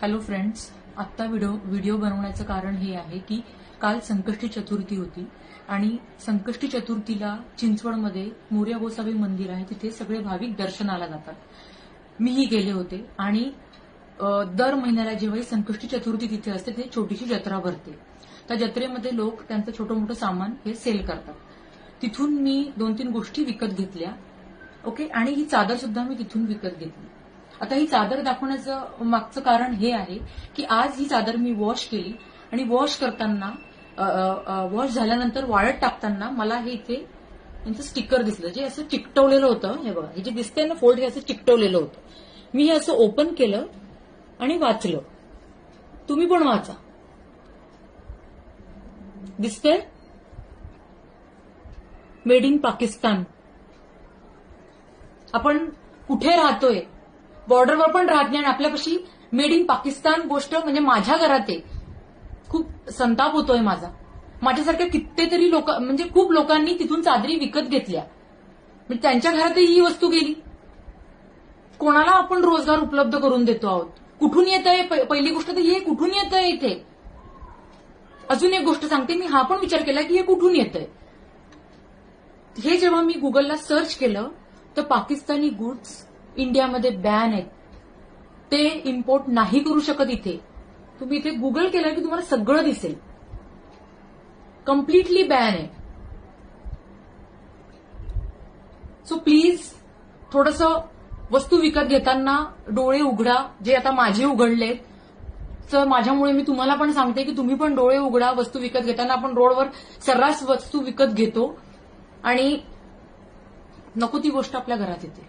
Hello friends, आत्ता video बनवण्याचं कारण हे आहे की काल संकष्टी चतुर्थी होती आणि संकष्टी चतुर्थीला चिंचवडमध्ये मोरया गोसावी मंदिर आहे, तिथे सगळे भाविक दर्शनाला जातात. मीही गेले होते आणि दर महिन्याला जेव्हाही संकष्टी चतुर्थी तिथे असते ते छोटीशी जत्रा भरते. त्या जत्रेमध्ये लोक त्यांचं छोटं मोठं सामान हे सेल करतात. तिथून मी 2-3 गोष्टी विकत घेतल्या. ओके, आणि ही चादर सुद्धा मी तिथून विकत घेतली. आता ही चादर दाखवण्याचं मागचं कारण हे आहे की आज ही चादर मी वॉश केली आणि वॉश करताना वॉश झाल्यानंतर वाळत टाकताना मला हे इथे यांचं स्टिकर दिसलं, जे असं चिकटवलेलं होतं. हे बघा, हे जे दिसतंय ना फोल्ड, हे असं चिकटवलेलं होतं. मी हे असं ओपन केलं आणि वाचलं. तुम्ही पण वाचा. दिसतंय मेड इन पाकिस्तान. आपण कुठे राहतोय, बॉर्डरवर पण राहत नाही आणि आपल्यापाशी मेड इन पाकिस्तान गोष्ट म्हणजे माझ्या घरात आहे. खूप संताप होतोय माझा. माझ्यासारख्या कितीतरी लोक, म्हणजे खूप लोकांनी तिथून चादरी विकत घेतल्या, म्हणजे त्यांच्या घरातही ही वस्तू गेली. कोणाला आपण रोजगार उपलब्ध करून देतो आहोत? कुठून येत आहे? पहिली गोष्ट तर हे कुठून येत आहे इथे. अजून एक गोष्ट सांगते, मी हा पण विचार केला की हे कुठून येत आहे. हे जेव्हा मी गुगलला सर्च केलं तर पाकिस्तानी गुड्स इंडियामध्ये बॅन आहेत. ते इम्पोर्ट नाही करू शकत इथे. तुम्ही इथे गुगल केलं की तुम्हाला सगळं दिसेल. कम्प्लिटली बॅन आहे. सो प्लीज थोडंसं वस्तू विकत घेताना डोळे उघडा, जे आता माझे उघडलेत. तर माझ्यामुळे मी तुम्हाला पण सांगते की तुम्ही पण डोळे उघडा. वस्तू विकत घेताना आपण रोडवर सर्रास वस्तू विकत घेतो आणि नको ती गोष्ट आपल्या घरात येते.